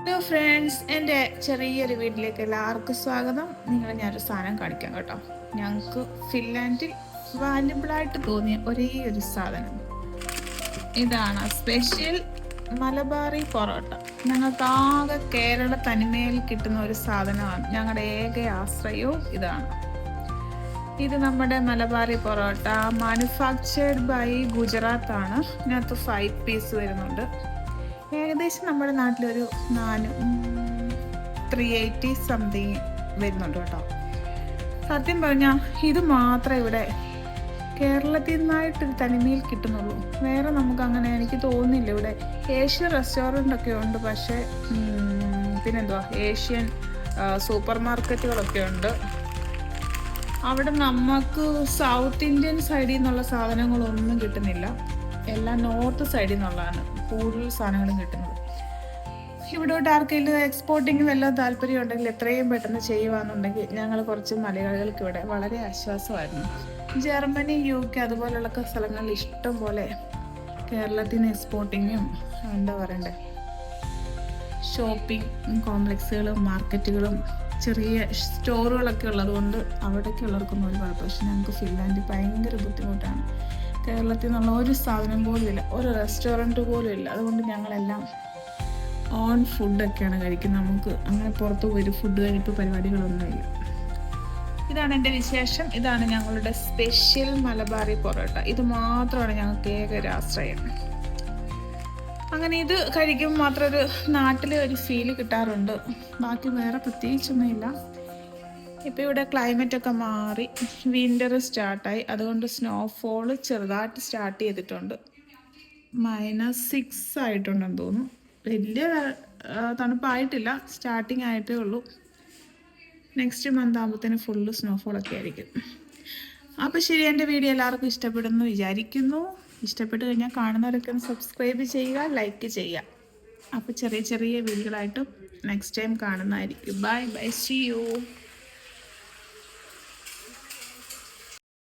Hello friends, എൻ്റെ ചെറിയൊരു വീട്ടിലേക്ക് എല്ലാവർക്കും സ്വാഗതം. ഞാനൊരു സാധനം കാണിക്കാം കേട്ടോ. ഞങ്ങൾക്ക് ഫിൻലാൻഡിൽ വാല്യബിളായിട്ട് തോന്നിയ ഒരേ ഒരു സാധനം ഇതാണ്. സ്പെഷ്യൽ മലബാറി പൊറോട്ട. ഞങ്ങൾക്ക് ആകെ കേരള തനിമയിൽ കിട്ടുന്ന ഒരു സാധനമാണ്. ഞങ്ങളുടെ ഏക ആശ്രയവും ഇതാണ്. ഇത് നമ്മുടെ മലബാറി പൊറോട്ട മാനുഫാക്ചേർഡ് ബൈ ഗുജറാത്ത് ആണ്. ഇതിനകത്ത് 5 പീസ് വരുന്നുണ്ട്. ഏകദേശം നമ്മുടെ നാട്ടിലൊരു 380 സംതിങ് വരുന്നുണ്ട് കേട്ടോ. സത്യം പറഞ്ഞാൽ ഇത് മാത്രമേ ഇവിടെ കേരളത്തിൽ നിന്നായിട്ട് തനിമയിൽ കിട്ടുന്നുള്ളൂ. വേറെ നമുക്ക് അങ്ങനെ എനിക്ക് തോന്നുന്നില്ല. ഇവിടെ ഏഷ്യൻ റെസ്റ്റോറൻ്റ് ഒക്കെ ഉണ്ട്, പക്ഷേ പിന്നെന്തുവാ ഏഷ്യൻ സൂപ്പർ മാർക്കറ്റുകളൊക്കെ ഉണ്ട്. അവിടെ നമുക്ക് സൗത്ത് ഇന്ത്യൻ സൈഡിൽ നിന്നുള്ള സാധനങ്ങളൊന്നും കിട്ടുന്നില്ല. എല്ലാം നോർത്ത് സൈഡിൽ നിന്നുള്ളതാണ് കൂടുതൽ സാധനങ്ങളും കിട്ടുന്നത്. ഇവിടോട്ട് ആർക്കെങ്കിലും എക്സ്പോർട്ടിങ് വല്ലതും താല്പര്യം ഉണ്ടെങ്കിൽ എത്രയും പെട്ടെന്ന് ചെയ്യുവാന്നുണ്ടെങ്കിൽ ഞങ്ങൾ കുറച്ച് മലയാളികൾക്ക് ഇവിടെ വളരെ ആശ്വാസമായിരുന്നു. ജർമ്മനി, UK അതുപോലുള്ള സ്ഥലങ്ങളിൽ ഇഷ്ടം പോലെ കേരളത്തിൽ നിന്ന് എക്സ്പോർട്ടിങ്ങും എന്താ പറയണ്ടേ ഷോപ്പിംഗ് കോംപ്ലക്സുകളും മാർക്കറ്റുകളും ചെറിയ സ്റ്റോറുകളൊക്കെ ഉള്ളതുകൊണ്ട് അവിടേക്കുള്ളവർക്കൊന്നും ഒരു കുഴപ്പം. പക്ഷെ ഞങ്ങൾക്ക് ഫിൻലാൻഡിൽ ഭയങ്കര ബുദ്ധിമുട്ടാണ്. കേരളത്തിൽ നിന്നുള്ള ഒരു സാധനം പോലും ഇല്ല, ഒരു റെസ്റ്റോറൻറ്റ് പോലും ഇല്ല. അതുകൊണ്ട് ഞങ്ങളെല്ലാം ഓൺ ഫുഡൊക്കെയാണ് കഴിക്കുന്നത്. നമുക്ക് അങ്ങനെ പുറത്ത് പോയി ഫുഡ് കഴിപ്പ് പരിപാടികളൊന്നുമില്ല. ഇതാണ് എൻ്റെ വിശേഷം. ഇതാണ് ഞങ്ങളുടെ സ്പെഷ്യൽ മലബാറി പൊറോട്ട. ഇത് മാത്രമാണ് ഞങ്ങൾക്ക് ഏകൊരാശ്രയം. അങ്ങനെ ഇത് കഴിക്കുമ്പോൾ മാത്രം ഒരു നാട്ടിലെ ഒരു ഫീല് കിട്ടാറുണ്ട്. ബാക്കി വേറെ പ്രത്യേകിച്ചൊന്നുമില്ല. ഇപ്പോൾ ഇവിടെ ക്ലൈമറ്റൊക്കെ മാറി, വിൻ്റർ സ്റ്റാർട്ടായി. അതുകൊണ്ട് സ്നോഫോള് ചെറുതായിട്ട് സ്റ്റാർട്ട് ചെയ്തിട്ടുണ്ട്. -6 ആയിട്ടുണ്ടെന്ന് തോന്നുന്നു. വലിയ തണുപ്പായിട്ടില്ല, സ്റ്റാർട്ടിങ് ആയിട്ടേ ഉള്ളൂ. നെക്സ്റ്റ് മന്ത് ആകുമ്പോഴത്തേന് ഫുള്ള് സ്നോഫോളൊക്കെ ആയിരിക്കും. അപ്പോൾ ശരി, എൻ്റെ വീഡിയോ എല്ലാവർക്കും ഇഷ്ടപ്പെടുന്നു വിചാരിക്കുന്നു. ഇഷ്ടപ്പെട്ട് കഴിഞ്ഞാൽ കാണുന്നവരൊക്കെ ഒന്ന് സബ്സ്ക്രൈബ് ചെയ്യുക, ലൈക്ക് ചെയ്യുക. അപ്പോൾ ചെറിയ ചെറിയ വീഡിയോകളായിട്ടും നെക്സ്റ്റ് ടൈം കാണുന്നതായിരിക്കും. Bye bye, see U.